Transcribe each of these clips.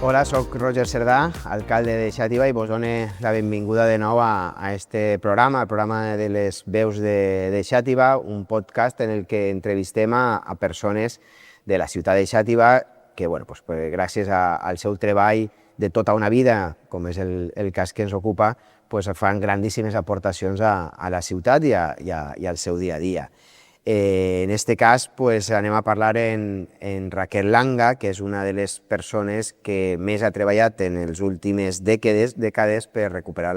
Hola, soc Roger Cerdà, alcalde de Xàtiva, i vos dono la benvinguda de nou a este programa, el programa de les veus de Xàtiva, un podcast en el que entrevistem a persones de la ciutat de Xàtiva que, bueno, pues, gràcies al seu treball de tota una vida, com és el cas que ens ocupa, pues, fan grandíssimes aportacions a la ciutat i al seu dia a dia. En este cas, pues, anem a parlar en Raquel Langa, que és una de les persones que més ha treballat en les últimes dècades per recuperar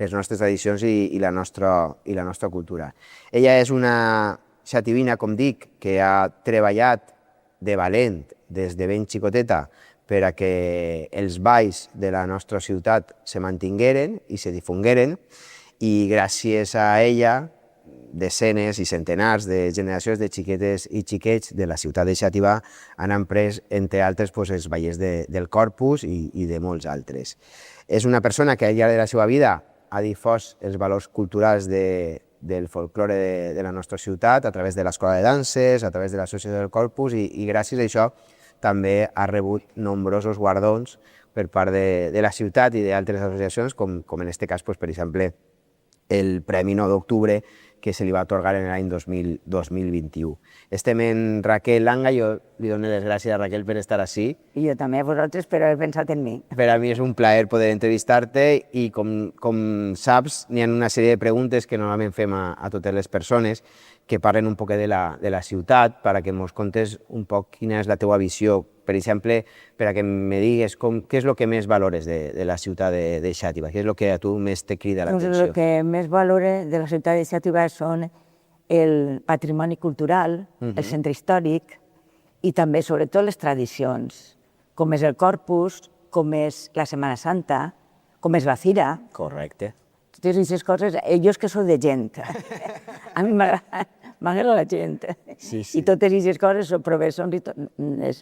les nostres tradicions i la nostra cultura. Ella és una xativina, com dic, que ha treballat de valent des de ben xicoteta per a que els balls de la nostra ciutat se mantingueren i se difongueren, i gràcies a ella desenes i centenars de generacions de xiquetes i xiquets de la ciutat de Xàtiva han emprès, entre altres, els ballers del Corpus i de molts altres. És una persona que al llarg de la seva vida ha difós els valors culturals del folklore de la nostra ciutat a través de l'Escola de Danses, a través de l'Associació del Corpus, i gràcies a això també ha rebut nombrosos guardons per part de la ciutat i d'altres associacions, com en aquest cas, per exemple, el Premi 9 d'Octubre, que se li va atorgar en l'any 2021. Estem en Raquel Langa, jo li dono les gràcies a Raquel per estar ací. I jo també a vosaltres per haver pensat en mi. Per a mi és un plaer poder entrevistar-te i, com saps, n'hi ha una sèrie de preguntes que normalment fem a totes les persones que parlen un poc de la ciutat, perquè ens contes un poc quina és la teva visió. Per exemple, per a que me digues què és el que més valores de la ciutat de Xàtiva, què és el que a tu més te crida l'atenció. El que més valore de la ciutat de Xàtiva són el patrimoni cultural, el centre històric i també, sobretot, les tradicions, com és el Corpus, com és la Setmana Santa, com és la Fira. Correcte. Totes aquestes coses, jo és que soc de gent. A mi m'agrada la gent. I totes aquestes coses, professors,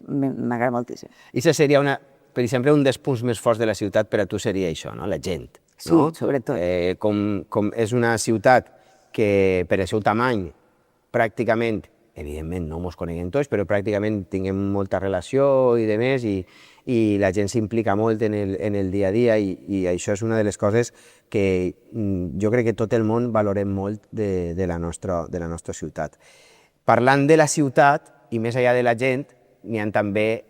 m'agrada moltíssim. I això seria, per exemple, un dels punts més forts de la ciutat per a tu seria això, no? La gent. Sí, sobretot. Com és una ciutat que, per al seu tamany, pràcticament, evidentment no ens coneguem tots, però pràcticament tinguem molta relació i demés, i la gent s'implica molt en el dia a dia, i això és una de les coses que jo crec que tot el món valorem molt de la nostra ciutat. Parlant de la ciutat, i més enllà de la gent, n'hi ha també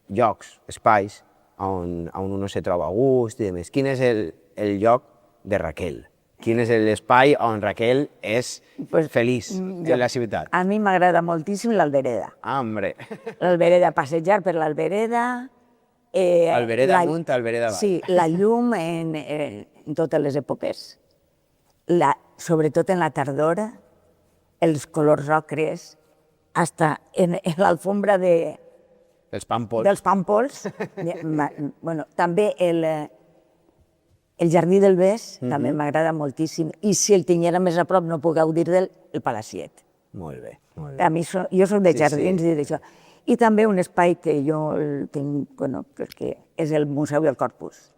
llocs, espais, on uno se troba a gust i demés. Quin és el lloc de Raquel? Quin és l'espai on Raquel és feliç en la ciutat? A mi m'agrada moltíssim l'Albereda. Ah, hombre! L'Albereda, passejar per l'Albereda. Albereda amunt, Albereda avall. Sí, la llum en totes les èpoques. Sobretot en la tardor, els colors ocres, fins en l'alfombra dels pàmpols. També el Jardí del Bes també m'agrada moltíssim, i si el tinguera més a prop no puc gaudir del Palaciet. Molt bé. A mi, jo soc de jardins i d'això. I també un espai que jo tinc, que és el Museu del Corpus.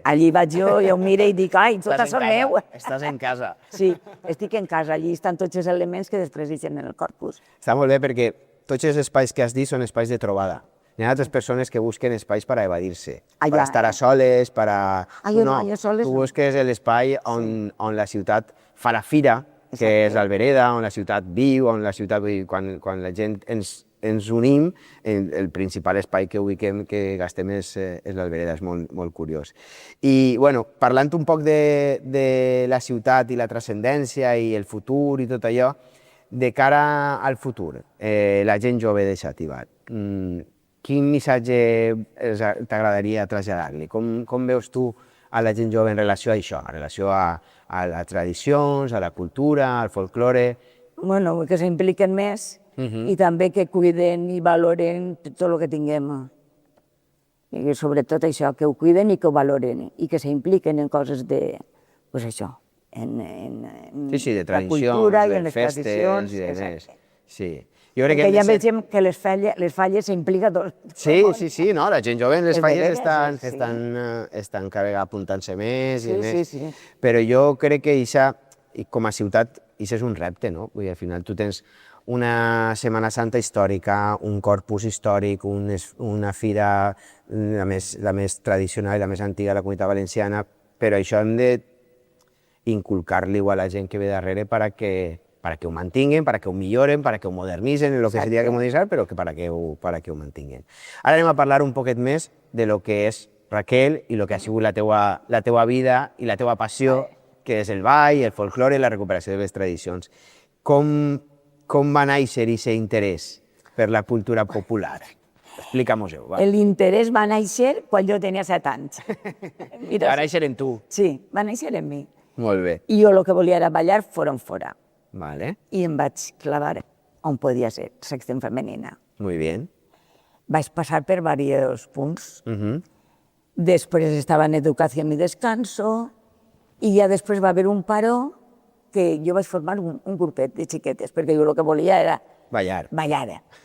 Allí vaig jo, ho miro i dic, ai, tot això és meu. Estàs en casa. Sí, estic en casa, allí estan tots els elements que després deixen en el Corpus. Està molt bé perquè tots els espais que has dit són espais de trobada. Hi ha altres persones que busquen espais per a evadir-se, per a estar a soles, per a... No, tu busques l'espai on la ciutat fa la fira, que és l'Albereda, on la ciutat viu, on la ciutat... Quan la gent ens unim, el principal espai que ubiquem, que gastem, és l'Albereda, és molt curiós. I, bueno, parlant un poc de la ciutat i la transcendència i el futur i tot allò, de cara al futur, la gent jove de Xàtiva, quin missatge t'agradaria traslladar-li? Com veus tu a la gent jove en relació a això, en relació a les tradicions, a la cultura, al folklore? Bueno, que s'impliquen més i també que cuiden i valoren tot el que tinguem. I sobretot això, que ho cuiden i que ho valoren i que s'impliquen en coses de, doncs això, en la cultura i en les tradicions. Sí. Perquè ja veiem que les falles s'implica tot. Sí, no, la gent jove en les falles estan cada vegada apuntant-se més i més. Però jo crec que com a ciutat, això és un repte, no? Vull dir, al final tu tens una Setmana Santa històrica, un corpus històric, una fira la més tradicional i la més antiga de la Comunitat Valenciana, però això hem d'inculcar-li a la gent que ve darrere para que ho mantinguen, para que ho milloren, para que ho modernitzen, en lo que se diga que modernitzar, però que para que ho mantinguen. Ara anem a parlar un poquet més de lo que és Raquel i lo que ha sigut la teua vida i la teua passió, que és el ball, el folklore i la recuperació de les tradicions. Com va néixer aquest interès per la cultura popular? Explica-mos-ho. L'interès va néixer quan jo tenia 7 anys. Va néixer en tu. Sí, va néixer en mi. Molt bé. I jo el que volia era ballar fora. Vale. I em vaig clavar on podia ser, sexta femenina. Muy bien. Vaig passar per diversos punts. Després estava en educació i descanso, i ja després va haver un paró que jo vaig formar un grupet de xiquetes, perquè jo el que volia era ballar.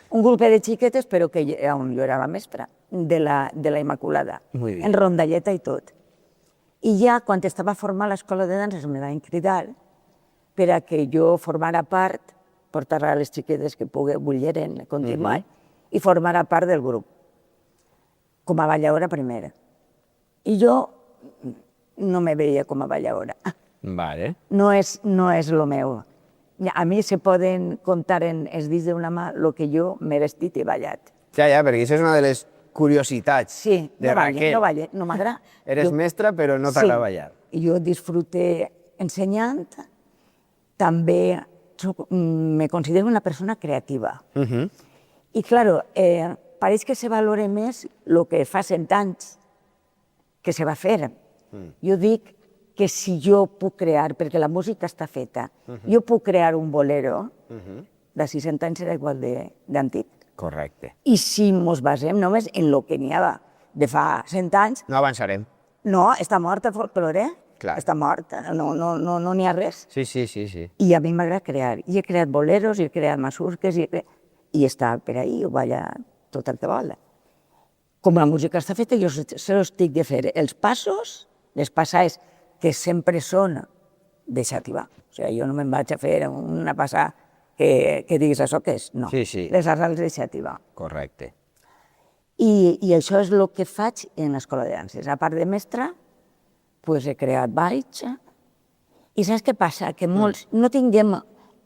Un grupet de xiquetes, però que on jo era la mestra de la Immaculada, en rondalleta i tot. I ja, quan estava formant l'escola de danses, me van cridar per a que jo formara part, portar a les xiquetes que volgueren continuar, i formara part del grup, com a balladora primera. I jo no me veia com a balladora. Vale. No és el meu. A mi se poden contar en els dits d'una mà el que jo m'he vestit i ballat. Ja, perquè això és una de les curiositats de Raquel. Sí, no m'agrada. Eres mestra, però no t'agrada ballar. Sí, jo disfruté ensenyant. També me considero una persona creativa. I, clar, pareix que se valora més el que fa 100 anys que se va fer. Jo dic que si jo puc crear, perquè la música està feta, jo puc crear un bolero, de 600 anys serà igual d'antic. Correcte. I si ens basem només en el que n'hi ha de fa 100 anys... No avançarem. No, està mort el folklore, està mort, no n'hi ha res. Sí. I a mi m'agrada crear. I he creat boleros, i he creat masurques, i està per ahí, ho balla tot el que vol. Com la música està feta, jo solo estic de fer els passos, les passades, que sempre són de xàtiva. O sigui, jo no me'n vaig a fer una passada que diguis això que és. No, les arrels de xàtiva. Correcte. I això és el que faig en l'escola de danses. A part de mestra, he creat balls. I saps què passa? Que molts no tinguem,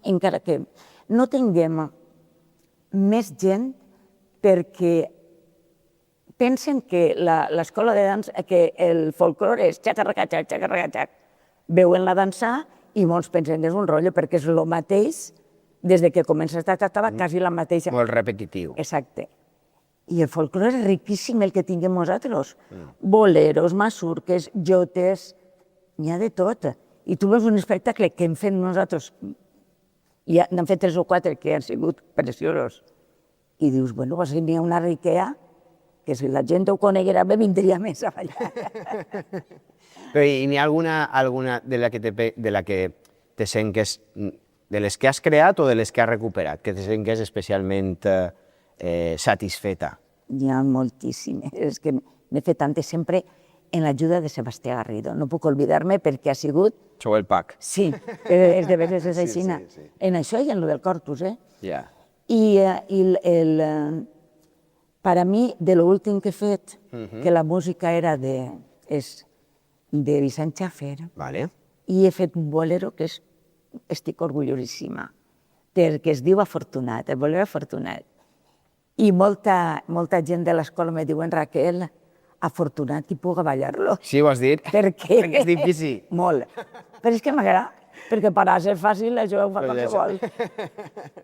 encara que no tinguem més gent, perquè pensen que l'escola de dansa, que el folklore és xacarracaxac, xacarracaxac. Veuen la dansa i molts pensen que és un rotllo, perquè és el mateix, des que comença estava quasi la mateixa. Molt repetitiu. Exacte. I el folklore és riquíssim el que tinguem nosaltres. Boleros, masurques, jotes, n'hi ha de tot. I tu veus un espectacle que hem fet nosaltres, i n'han fet 3 o 4 que han sigut preciosos. I dius, bueno, n'hi ha una riquea que si la gent ho coneguera bé vindria més a ballar. Però n'hi ha alguna de la que te sent que és de les que has creat o de les que has recuperat, que te sent que és especialment satisfeta? N'hi ha moltíssimes. És que n'he fet tantes sempre en l'ajuda de Sebastià Garrido. No puc oblidar-me perquè ha sigut... Sou el PAC. Sí, és de veres és així. En això i en el del corpus, Ja. I per a mi, de l'últim que he fet, que la música era és de Vicent Xafer, i he fet un bolero que estic orgullosíssima, perquè es diu Afortunat, el bolero Afortunat. I molta gent de l'escola me diuen, Raquel, afortunat qui puga ballar-lo. Sí, ho has dit? Perquè és difícil. Molt. Però és que m'agrada. Perquè per a ser fàcil això ho fa qualsevol.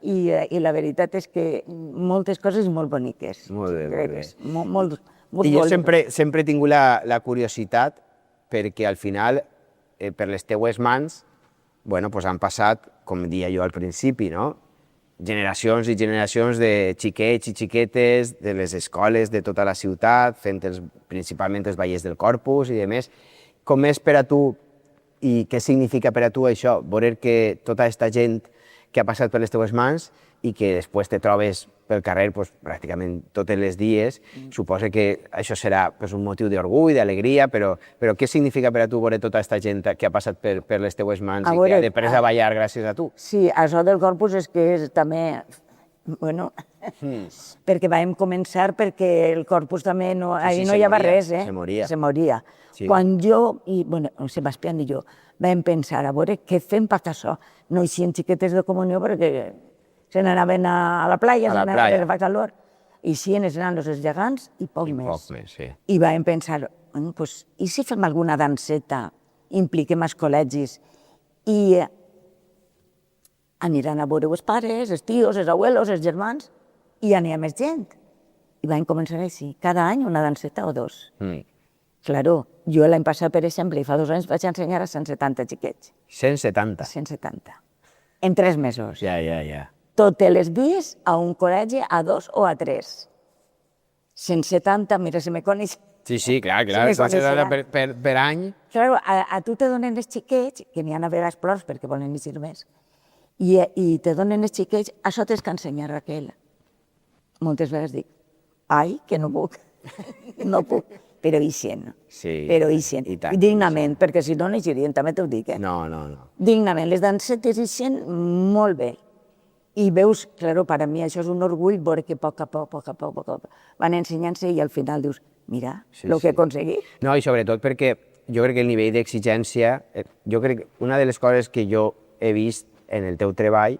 I la veritat és que moltes coses molt boniques. Molt bé. I jo sempre he tingut la curiositat perquè al final, per les teues mans, han passat, com deia jo al principi, generacions i generacions de xiquets i xiquetes de les escoles de tota la ciutat, fent principalment els ballers del corpus i demés. Com és per a tu i què significa per a tu això? Veure que tota aquesta gent que ha passat per les teues mans i que després te trobes pel carrer pues, pràcticament tots els dies, suposo que això serà pues, un motiu d'orgull, d'alegria, però què significa per a tu veure tota aquesta gent que ha passat per les teues mans i que ha després a ballar gràcies a tu? Sí, això del Corpus és que és també, bueno, perquè vam començar perquè el Corpus també, ahir no hi havia res, Se moria. Se moria. Quan jo, i bueno, Sebastián i jo, vam pensar, a veure, què fem per això? No eixien xiquetes de comunió perquè se n'anaven a la playa, se n'anaven a calor, i així eren els gegants i poc més. Sí. I vam pensar, bueno, pues, i si fem alguna danseta, impliquem els col·legis i aniran a veure els pares, els tios, els abuelos, els germans, i anirà més gent. I vam començar així, cada any una danseta o dos. Claro, jo l'any passat, per exemple, i fa 2 anys, vaig ensenyar a 170 xiquets. 170? 170. En 3 mesos. Ja. Totes les dies a un col·legi, a 2 o a 3. 170, mira, si me coneix. Sí, clar, 170 per any. Claro, a tu te donen els xiquets, que n'hi ha a vegades plors perquè volen eixir més, i te donen els xiquets, això tens que ensenyar, Raquel. Moltes vegades dic, ai, que no puc, no puc, però ixen, però ixen, dignament, perquè si no n'eixirien, també t'ho dic, No. Dignament, les dansetes ixen molt bé. I veus, claro, per a mi això és un orgull veure que a poc a poc van ensenyant-se i al final dius, mira, el que he aconseguit. No, i sobretot perquè jo crec que el nivell d'exigència, jo crec que una de les coses que jo he vist en el teu treball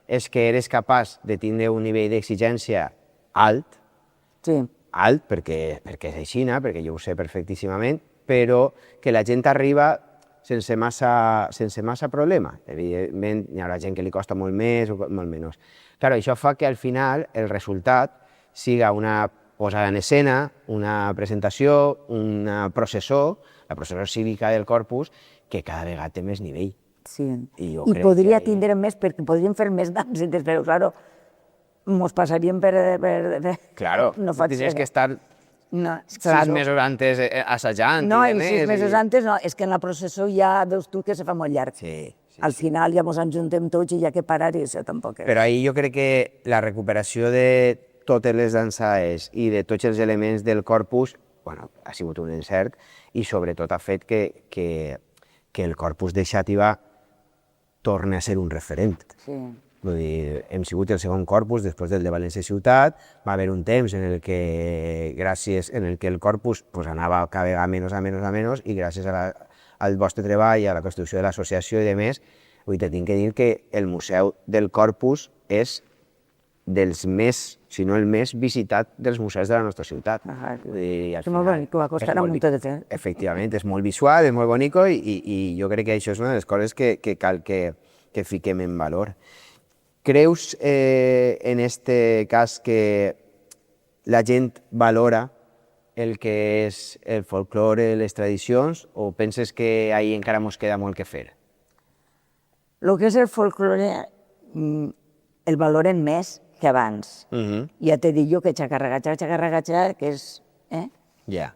és que eres capaç de tindre un nivell d'exigència alt, alt perquè és així, perquè jo ho sé perfectíssimament, però que la gent arriba sense massa problema. Evidentment, hi haurà gent que li costa molt més o molt menys. Clar, això fa que al final el resultat siga una posada en escena, una presentació, una processó, la processó cívica del Corpus, que cada vegada té més nivell. Sí, i podria tindre més, perquè podríem fer més dansetes, però, claro, mos passaríem per... Claro, tindries que estar 6 mesos antes assajant. No, i 6 mesos antes no, és que en la processó ja veus tu que se fa molt llarg. Al final ja mos enjuntem tots i ja que parar i això tampoc. Però ahir jo crec que la recuperació de totes les dansades i de tots els elements del Corpus, bueno, ha sigut un encert i sobretot ha fet que el Corpus de Xàtiva torni a ser un referent. Vull dir, hem sigut el segon Corpus després del de València Ciutat, va haver un temps en el que el Corpus anava cada vegada menys i gràcies al vostre treball, a la construcció de l'associació i de més, te tinc que dir que el Museu del Corpus és dels més, si no el més visitat dels museus de la nostra ciutat. És molt bonic, va costar un munt de temps. Efectivament, és molt visual, és molt bonic i jo crec que això és una de les coses que cal que fiquem en valor. Creus en este cas que la gent valora el que és el folklore, les tradicions, o penses que ahir encara ens queda molt que fer? El que és el folklore el valoren més que abans. Ja t'he dit jo que xacarragatxar, que és... Ja.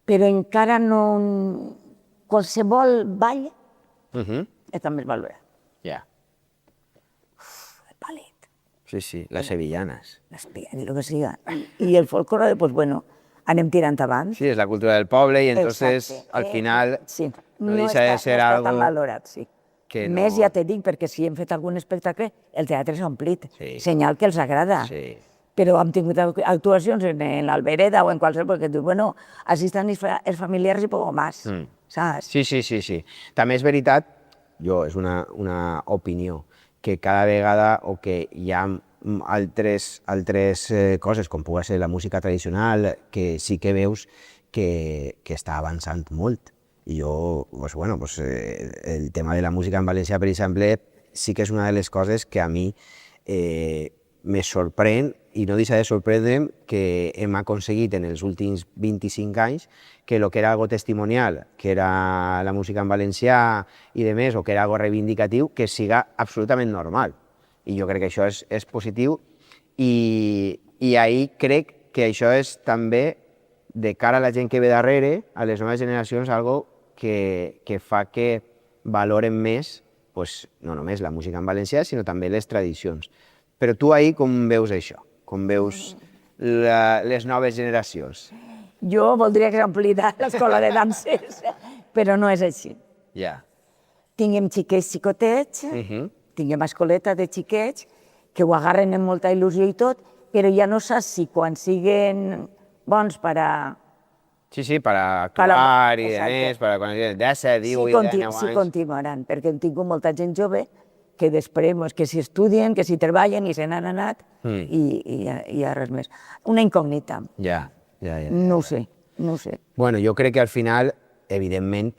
Però encara no... Qualsevol ball també es valora. Ja. El ballet. Sí, les sevillanes. El que siga. I el folklore, doncs, bueno, anem tirant avant. Sí, és la cultura del poble i entonces al final no deixa de ser algo... No està tan valorat, sí. Més ja te dic, perquè si hem fet algun espectacle, el teatre s'ha omplit. Senyal que els agrada. Però hem tingut actuacions en l'Albereda o en qualsevol, perquè dius, bueno, així estan els familiars i poc més, saps? Sí. També és veritat, és una opinió, que cada vegada o que hi ha altres coses, com pugui ser la música tradicional, que sí que veus que està avançant molt. I jo, el tema de la música en valencià, per exemple, sí que és una de les coses que a mi me sorprèn, i no deixa de sorprendre'm que hem aconseguit en els últims 25 anys que el que era algo testimonial, que era la música en valencià i de més, o que era algo reivindicatiu, que siga absolutament normal. I jo crec que això és positiu i ahir crec que això és també, de cara a la gent que ve darrere, a les noves generacions, algo que fa que valoren més no només la música en valencià, sinó també les tradicions. Però tu ahir com veus això? Com veus les noves generacions? Jo voldria que s'ampliï l'escola de danses, però no és així. Ja. Tinguem xiquets xicotets, tinguem escoleta de xiquets, que ho agarren amb molta il·lusió i tot, però ja no saps si quan siguen bons per a... Sí, per actuar i exacte. demés, per quan 17, 18, 19 anys. Si continuaran, perquè hem tingut molta gent jove que després, que si estudien, que si treballen i se n'han anat i res més. Una incògnita. Ja. No ho sé. Bueno, jo crec que al final, evidentment,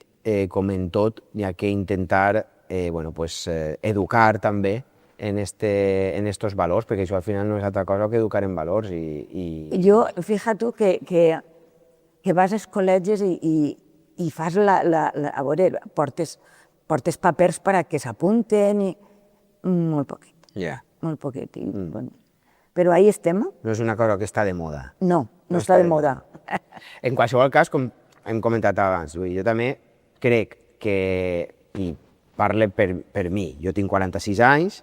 com en tot, hi ha que intentar educar també en estos valors, perquè això al final no és altra cosa que educar en valors. Jo, fíjate tu, que vas als col·legis i fas a veure, portes papers perquè s'apunten i molt poquet. Ja. Molt poquet. Bueno. Però ahí estem. No és una cosa que està de moda. No està de moda. En qualsevol cas, com hem comentat abans, jo també crec que, i parle per mi, jo tinc 46 anys,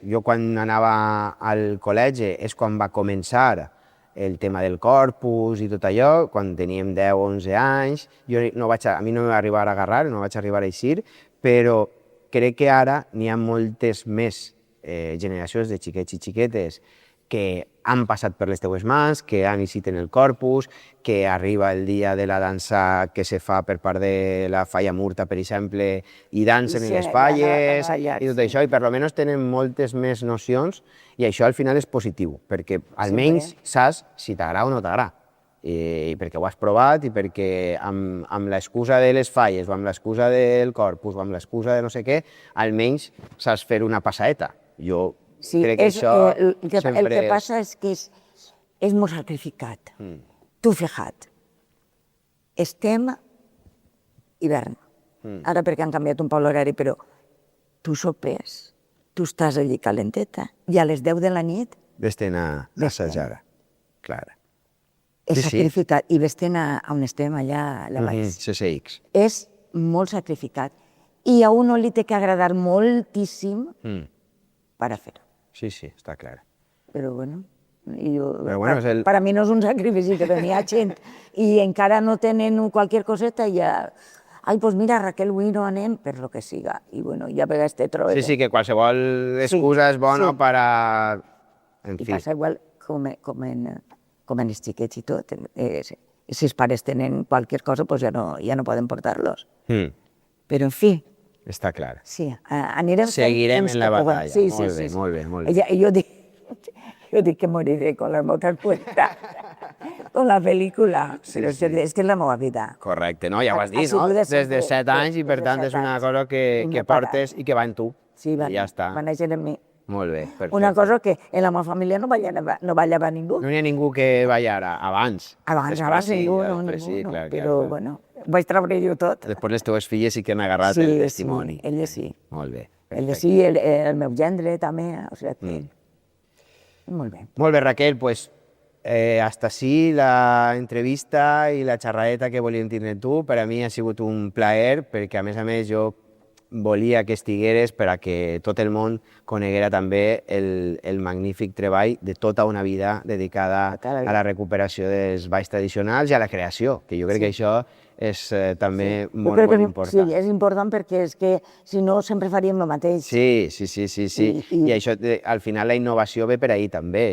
jo quan anava al col·legi és quan va començar el tema del corpus i tot allò, quan teníem 10 o 11 anys, a mi no em va arribar a agarrar, no vaig arribar a eixir, però crec que ara n'hi ha moltes més generacions de xiquets i xiquetes que han passat per les teues mans, que han eixit en el corpus, que arriba el dia de la dansa que se fa per part de la falla Murta, per exemple, i dansen en les falles, i tot això, i per almenys tenen moltes més nocions, i això al final és positiu, perquè almenys saps si t'agrada o no t'agrada, i perquè ho has provat, i perquè amb l'excusa de les falles, o amb l'excusa del corpus, o amb l'excusa de no sé què, almenys saps fer una passaeta. Jo crec que això sempre el que passa és que és molt sacrificat. Tu fija't, estem hivern, ara perquè han canviat un poc l'horari, però tu sopes, tu estàs allí calenteta, i a les 10 de la nit... Vés-te'n a assajar, clar. És sacrificat, i vés-te'n a on estem, allà baix. CSX. És molt sacrificat, i a uno li té que agradar moltíssim per a fer-ho. Sí, està clar. Però bueno, per a mi no és un sacrifici, però n'hi ha gent i encara no tenen qualsevol coseta i ja... Ai, doncs mira, Raquel, avui no anem, per lo que siga. I bueno, ja a vegades te trobes... Sí, que qualsevol excusa és bona per a... I passa igual com en els xiquets i tot. Si els pares tenen qualsevol cosa, doncs ja no poden portar-los. Però, en fi... Està clar. Sí, anirem... Seguirem en la batalla. Sí. Molt bé. Jo dic que moriré con las botas puestas, con la pel·lícula, però és que és la meva vida. Correcte, no? Ja ho has dit, no? Des de 7 anys i per tant és una cosa que portes i que va en tu. Sí, i ja està. Va néixer en mi. Molt bé, perfecte. Una cosa que en la meva família no ballava ningú. No hi ha ningú que ballara abans. Abans ningú, però bueno, vaig treure jo tot. Després les teves filles sí que han agarrat el testimoni. Sí, elles sí. Molt bé. Elles sí, el meu gendre també, o sigui que... Molt bé. Molt bé, Raquel, pues hasta així la entrevista i la xerradeta que volíem tindre tu. Per a mi ha sigut un plaer, perquè a més jo volia que estigueres per a que tot el món coneguera també el magnífic treball de tota una vida dedicada a la recuperació dels balls tradicionals i a la creació, que jo crec que això és també molt important. Sí, és important perquè és que si no sempre faríem el mateix. Sí. I això, al final, la innovació ve per ahí també,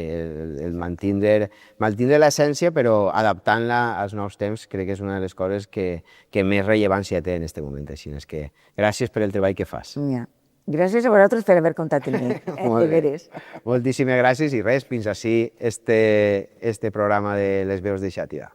el mantindre l'essència però adaptant-la als nous temps crec que és una de les coses que més rellevància té en aquest moment. Així és que gràcies per el treball que fas. Gràcies a vosaltres per haver comptat amb mi. Moltíssimes gràcies i res, fins així este programa de les veus de Xàtiva.